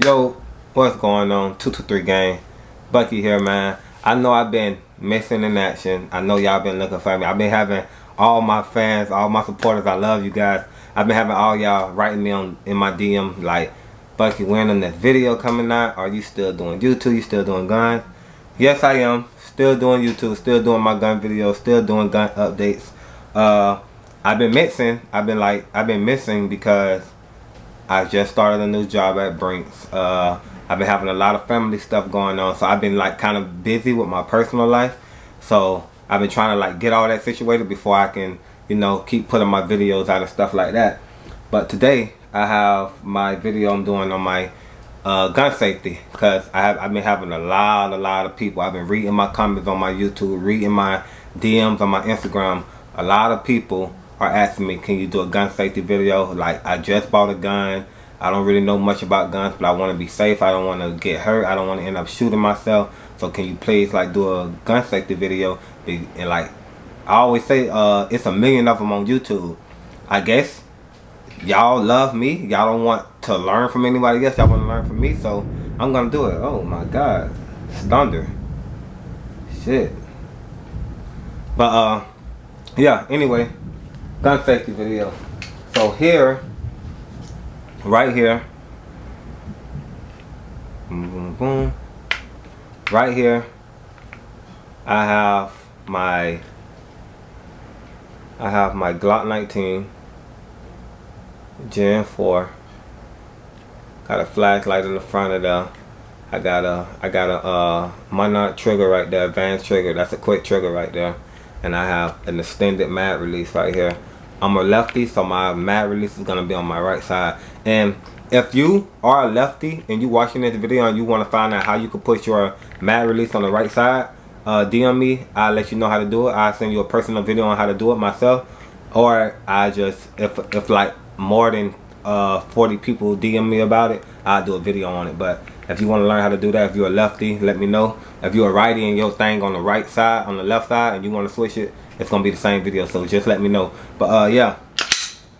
Yo, what's going on? 223 gang. Bucky here, man. I know I've been missing in action. I know y'all been looking for me. I've been having all my fans, all my supporters. I love you guys. I've been having all y'all writing me in my DM like, Bucky, when on this video coming out? Are you still doing YouTube? You still doing guns? Yes, I am. Still doing YouTube. Still doing my gun videos. Still doing gun updates. I've been missing. I've been missing because I just started a new job at Brinks. I've been having a lot of family stuff going on, so I've been like kind of busy with my personal life. So I've been trying to like get all that situated before I can, keep putting my videos out and stuff like that. But today I have my video I'm doing on my gun safety because I've been having a lot of people. I've been reading my comments on my YouTube, reading my DMs on my Instagram. A lot of people are asking me, can you do a gun safety video? Like, I just bought a gun. I don't really know much about guns, but I want to be safe. I don't want to get hurt. I don't want to end up shooting myself. So can you please like do a gun safety video? And like I always say, it's a million of them on YouTube. I guess y'all love me. Y'all don't want to learn from anybody else. Y'all want to learn from me. So I'm gonna do it. Oh my God, it's thunder. Shit. But yeah. Anyway. Gun safety video. So here, right here, boom, boom, boom, right here, I have my Glock 19 Gen 4. Got a flashlight in the front of there. I got a monarch trigger right there, advanced trigger. That's a quick trigger right there. And I have an extended mag release right here. I'm a lefty, so my mag release is gonna be on my right side. And if you are a lefty and you watching this video and you want to find out how you can put your mag release on the right side, DM me. I'll let you know how to do it. I'll send you a personal video on how to do it myself. Or I just, if like more than 40 people DM me about it, I'll do a video on it. But if you want to learn how to do that, if you're a lefty, let me know. If you're a righty and your thing on the right side, on the left side, and you want to switch it, it's going to be the same video. So just let me know. But yeah,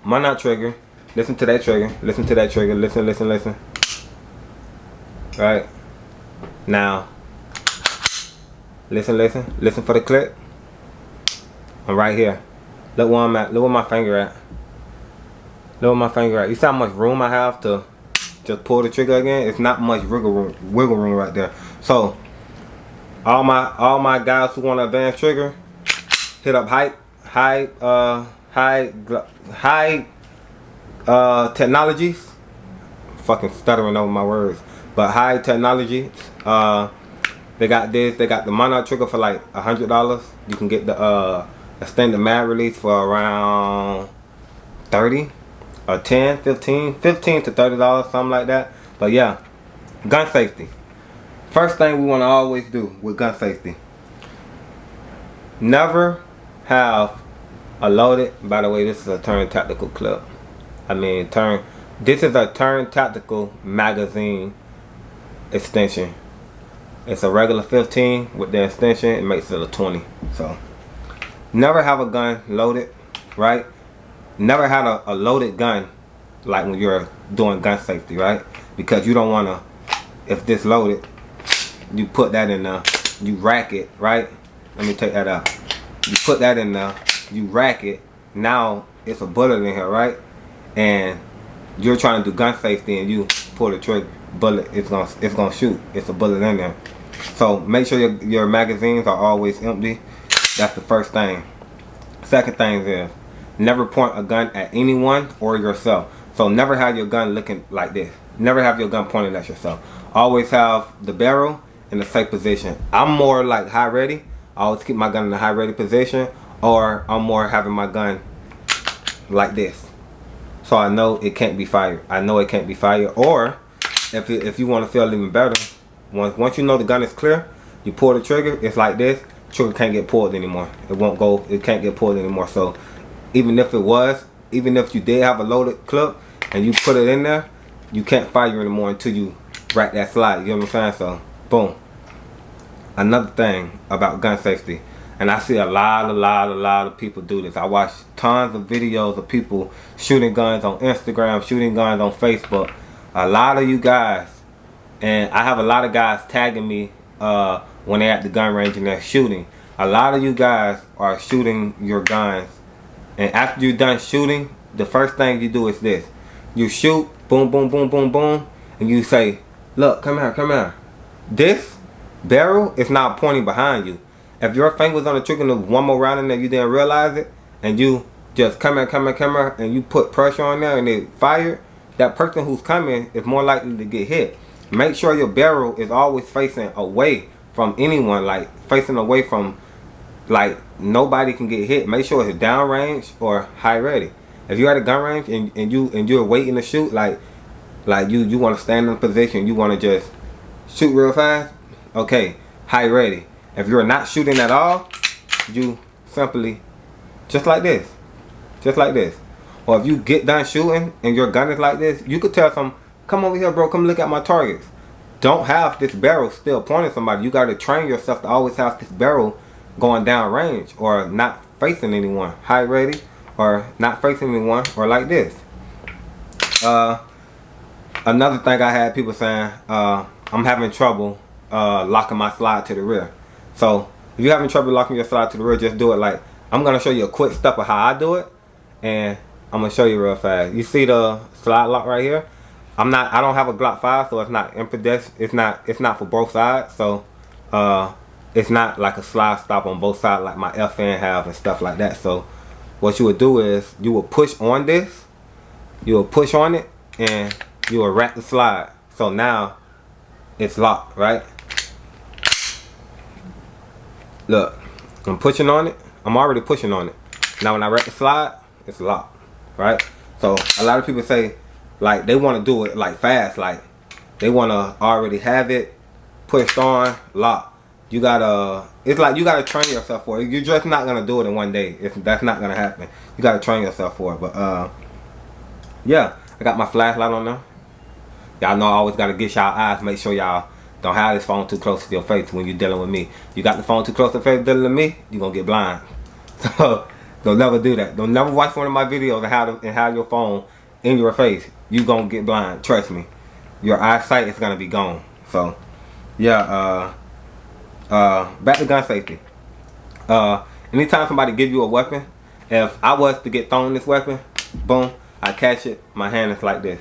monarch trigger. Listen to that trigger. Listen to that trigger. Listen, listen, listen. Right. Now, listen, listen. Listen for the click. I'm right here. Look where I'm at. Look where my finger at. Look where my finger at. You see how much room I have to just pull the trigger again? It's not much wiggle room right there. So all my guys who want to advance trigger, hit up high technologies. Fucking stuttering over my words. But high technologies. They got this. They got the monarch trigger for like $100. You can get the extended mag release for around 30 or 10, 15 to $30, something like that. But yeah, gun safety. First thing we want to always do with gun safety, never have a loaded, by the way, this is a turn tactical clip. This is a turn tactical magazine extension. It's a regular 15 with the extension, it makes it a 20. So never have a gun loaded, right? Never had a loaded gun like when you're doing gun safety, right? Because you don't want to, if this loaded, you put that in there, you rack it, right? Let me take that out. You put that in there, you rack it, now it's a bullet in here, right? And you're trying to do gun safety and you pull the trigger, bullet, it's gonna shoot. It's a bullet in there. So make sure your magazines are always empty. That's the first thing. Second thing is, never point a gun at anyone or yourself. So never have your gun looking like this. Never have your gun pointed at yourself. Always have the barrel in a safe position. I'm more like high ready. I always keep my gun in a high ready position. Or I'm more having my gun like this. So I know it can't be fired. I know it can't be fired. Or if you want to feel even better, once you know the gun is clear, you pull the trigger, it's like this. Trigger can't get pulled anymore. It can't get pulled anymore. So even if you did have a loaded clip and you put it in there, you can't fire anymore until you rack that slide. You know what I'm saying? So boom. Another thing about gun safety, and I see a lot of people do this. I watch tons of videos of people shooting guns on Instagram, shooting guns on Facebook. A lot of you guys And I have a lot of guys tagging me when they're at the gun range and they're shooting. A lot of you guys are shooting your guns, and after you're done shooting, the first thing you do is this. You shoot, boom, boom, boom, boom, boom, and you say, look, come here, come here. This barrel is not pointing behind you. If your finger was on the trigger and there was one more round in there, you didn't realize it, and you just come here, and you put pressure on there and it fired, that person who's coming is more likely to get hit. Make sure your barrel is always facing away from anyone, like facing away from, like, nobody can get hit. Make sure it's down range or high ready. If you're at a gun range and you're waiting to shoot, like you want to stand in a position, you want to just shoot real fast, okay, high ready. If you're not shooting at all, you simply just like this. Or if you get done shooting and your gun is like this, you could tell some, come over here, bro, come look at my targets. Don't have this barrel still pointing somebody. You got to train yourself to always have this barrel going down range or not facing anyone. High ready or not facing anyone, or like this. Another thing I had people saying, I'm having trouble locking my slide to the rear. So if you're having trouble locking your slide to the rear, just do it like, I'm going to show you a quick step of how I do it, and I'm going to show you real fast. You see the slide lock right here? I don't have a Glock 5, so it's not ambidextrous. It's not for both sides. So it's not like a slide stop on both sides like my FN have and stuff like that. So what you would do is you will push on this, you will push on it, and you will wrap the slide. So now it's locked, right? Look, I'm pushing on it. I'm already pushing on it. Now when I wrap the slide, it's locked, right? So a lot of people say, like, they want to do it like fast, like they want to already have it pushed on, locked. You gotta, it's like you gotta train yourself for it. You're just not gonna do it in one day. That's not gonna happen. You gotta train yourself for it. But yeah, I got my flashlight on now. Y'all know I always gotta get y'all eyes. Make sure y'all don't have this phone too close to your face when you're dealing with me. You got the phone too close to your face dealing with me, you're gonna get blind. So don't never do that. Don't never watch one of my videos and have your phone in your face. You gonna get blind. Trust me. Your eyesight is gonna be gone. So yeah, back to gun safety. Anytime somebody give you a weapon, if I was to get thrown this weapon, boom, I catch it, my hand is like this.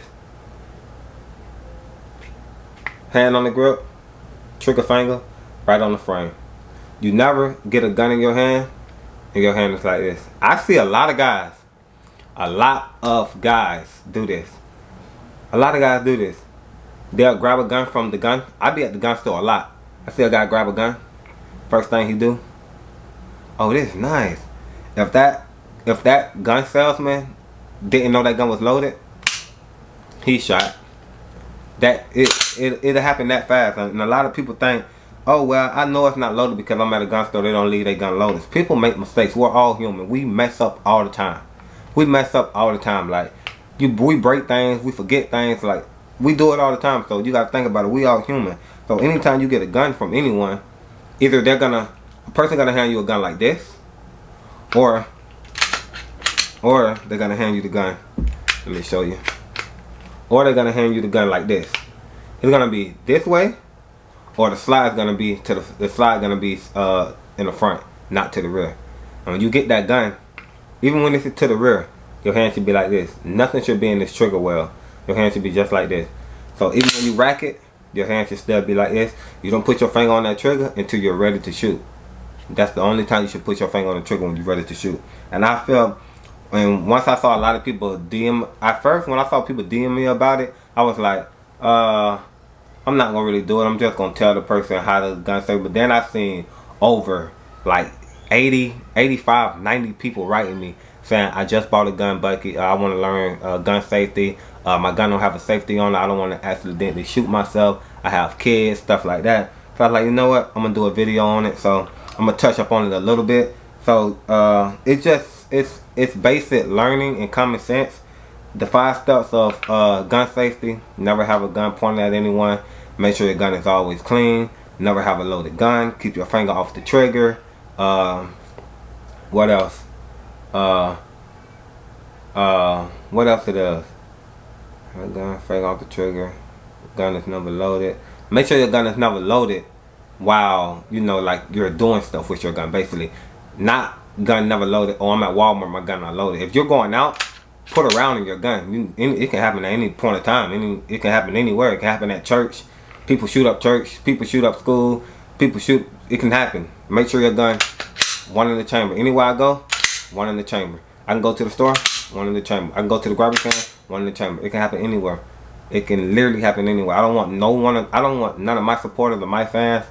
Hand on the grip, trigger finger, right on the frame. You never get a gun in your hand and your hand is like this. I see a lot of guys do this. A lot of guys do this. They'll grab a gun from the gun. I be at the gun store a lot. I see a guy grab a gun. First thing he do, oh, this is nice. If that gun salesman didn't know that gun was loaded, he shot. It'll happen that fast. And a lot of people think, oh, well, I know it's not loaded because I'm at a gun store. They don't leave their gun loaded. People make mistakes. We're all human. We mess up all the time. Like, we break things. We forget things. Like, we do it all the time. So you got to think about it. We all human. So anytime you get a gun from anyone, either a person gonna hand you a gun like this, or they're gonna hand you the gun. Let me show you. Or they're gonna hand you the gun like this. It's gonna be this way, or the slide's gonna be to the slide gonna be in the front, not to the rear. And when you get that gun, even when it's to the rear, your hand should be like this. Nothing should be in this trigger well. Your hand should be just like this. So even when you rack it, your hand should still be like this. You don't put your finger on that trigger until you're ready to shoot. That's the only time you should put your finger on the trigger, when you're ready to shoot. And I feel, and once I saw a lot of people DM, at first when I saw people DM me about it, I was like, I'm not gonna really do it. I'm just gonna tell the person how the gun safe. But then I seen over like 80, 85, 90 people writing me saying, I just bought a gun, Bucky. I want to learn gun safety. My gun don't have a safety on it. I don't want to accidentally shoot myself. I have kids, stuff like that. So I was like, you know what? I'm gonna do a video on it. So I'm gonna touch up on it a little bit. So it's basic learning and common sense. The 5 steps of gun safety: never have a gun pointed at anyone. Make sure your gun is always clean. Never have a loaded gun. Keep your finger off the trigger. What else? What else it is? A gun, finger off the trigger. Gun is never loaded. make sure your gun is never loaded while, you know, like you're doing stuff with your gun. Basically, not gun never loaded. Oh, I'm at Walmart, my gun not loaded. If you're going out, put a round in your gun. It can happen at any point of time. It can happen anywhere. It can happen at church. People shoot up church. People shoot up school. People shoot. It can happen. Make sure your gun, one in the chamber. Anywhere I go, one in the chamber. I can go to the store, one in the chamber. I can go to the garbage can, one in the chamber. It can happen anywhere. It can literally happen anywhere. I don't want no one. I don't want none of my supporters or my fans.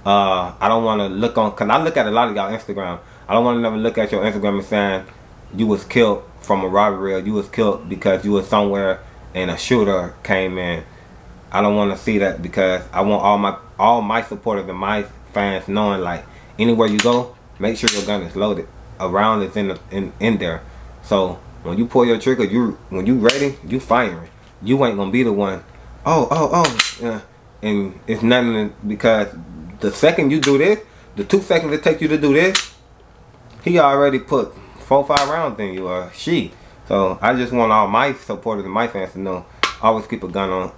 I don't want to look on, cause I look at a lot of y'all Instagram. I don't want to never look at your Instagram and saying you was killed from a robbery or you was killed because you was somewhere and a shooter came in. I don't want to see that, because I want all my supporters and my fans knowing, like, anywhere you go, make sure your gun is loaded. A round is in there. So when you pull your trigger, when you ready, you firing. You ain't gonna be the one. Yeah. And it's nothing, because the second you do this, the 2 seconds it takes you to do this, he already put 4-5 rounds in you, or she. So I just want all my supporters and my fans to know, always keep a gun on.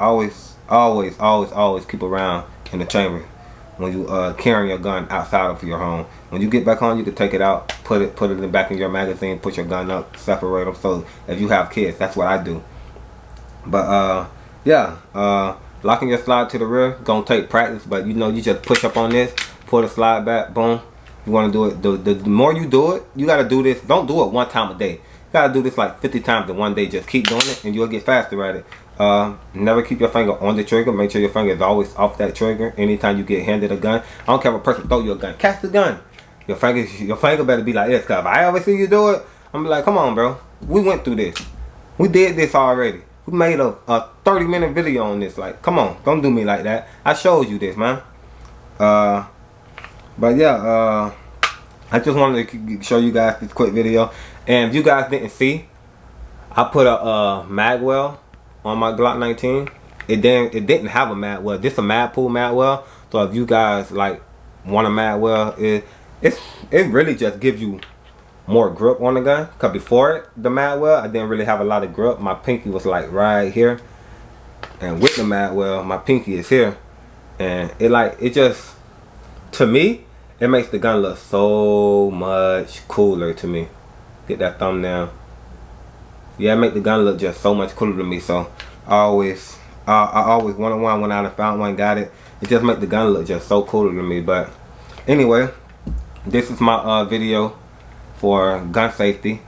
Always keep a round in the chamber when you carrying your gun outside of your home. When you get back home, you can take it out, put it back in your magazine, put your gun up, separate them. So if you have kids, that's what I do. But yeah, locking your slide to the rear gonna take practice, but you know, you just push up on this, pull the slide back, boom. You want to do it. The more you do it, you got to do this. Don't do it one time a day. You got to do this like 50 times in one day. Just keep doing it and you'll get faster at it. Never keep your finger on the trigger. Make sure your finger is always off that trigger anytime you get handed a gun. I don't care if a person throw you a gun. Catch the gun. Your finger better be like this, because if I ever see you do it, I'm be like, come on, bro. We went through this. We did this already. We made a 30-minute video on this. Like, come on. Don't do me like that. I showed you this, man. But yeah, I just wanted to show you guys this quick video. And if you guys didn't see, I put a mag well on my Glock 19. It didn't have a mag well. This is a mag pull mag well. So if you guys like want a mag well, it really just gives you more grip on the gun. Cause before it, the mag well, I didn't really have a lot of grip. My pinky was like right here, and with the mag well, my pinky is here, and it just, to me, it makes the gun look so much cooler to me. Get that thumbnail. Yeah, it make the gun look just so much cooler to me. So I always wanted one. When I found one, got it. It just make the gun look just so cooler to me. But anyway, this is my video for gun safety.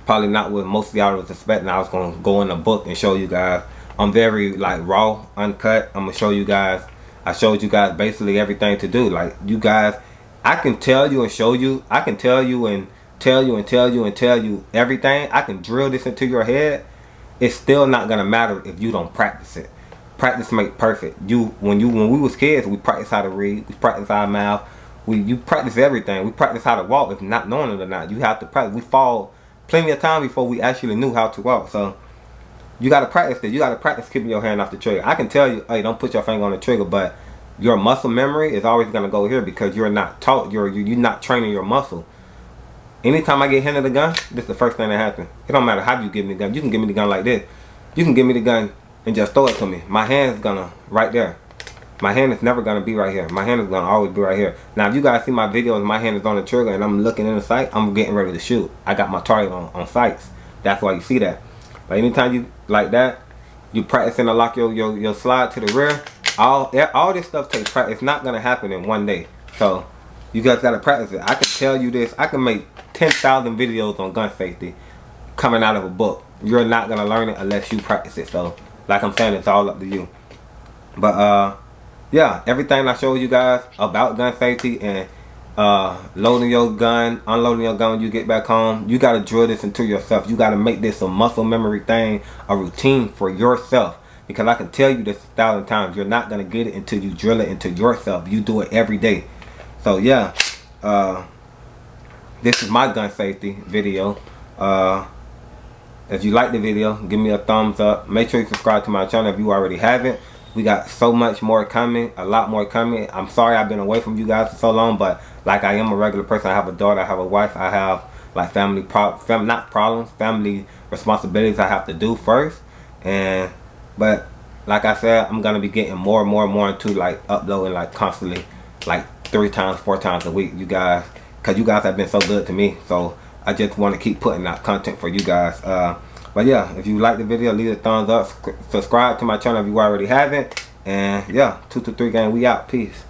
Probably not what most of y'all was expecting. I was gonna go in the book and show you guys. I'm very like raw, uncut. I'm gonna show you guys. I showed you guys basically everything to do. Like, you guys, I can tell you and show you. I can tell you and tell you and tell you and tell you everything. I can drill this into your head. It's still not gonna matter if you don't practice it. Practice make perfect. When we was kids, we practice how to read. We practice our mouth. You practice everything. We practice how to walk, if not knowing it or not. You have to practice. We fall plenty of time before we actually knew how to walk. So you gotta practice it. You gotta practice keeping your hand off the trigger. I can tell you, hey, don't put your finger on the trigger, but your muscle memory is always gonna go here, because you're not taught. You're not training your muscle. Anytime I get handed a gun, this is the first thing that happens. It don't matter how you give me the gun. You can give me the gun like this. You can give me the gun and just throw it to me. My hand is gonna right there. My hand is never gonna be right here. My hand is gonna always be right here. Now, if you guys see my videos, my hand is on the trigger and I'm looking in the sight, I'm getting ready to shoot. I got my target on sights. That's why you see that. But anytime you like that, you practicing to lock your slide to the rear. All this stuff takes practice. It's not gonna happen in one day. So you guys gotta practice it. I can tell you this. I can make 10,000 videos on gun safety coming out of a book. You're not gonna learn it unless you practice it. So, like I'm saying, it's all up to you. But yeah, everything I showed you guys about gun safety and loading your gun, unloading your gun when you get back home, you gotta drill this into yourself. You gotta make this a muscle memory thing, a routine for yourself. Because I can tell you this 1,000 times, you're not gonna get it until you drill it into yourself. You do it every day. So yeah, this is my gun safety video. If you like the video, give me a thumbs up. Make sure you subscribe to my channel if you already haven't. We got so much more coming, a lot more coming. I'm sorry I've been away from you guys for so long, but like, I am a regular person. I have a daughter, I have a wife, I have like family responsibilities I have to do first. But like I said, I'm gonna be getting more and more into like uploading like constantly, like 3 times, 4 times a week, you guys, because you guys have been so good to me. So I just want to keep putting out content for you guys. But yeah, if you like the video, leave a thumbs up, subscribe to my channel if you already haven't, and yeah, 223 gang, we out. Peace.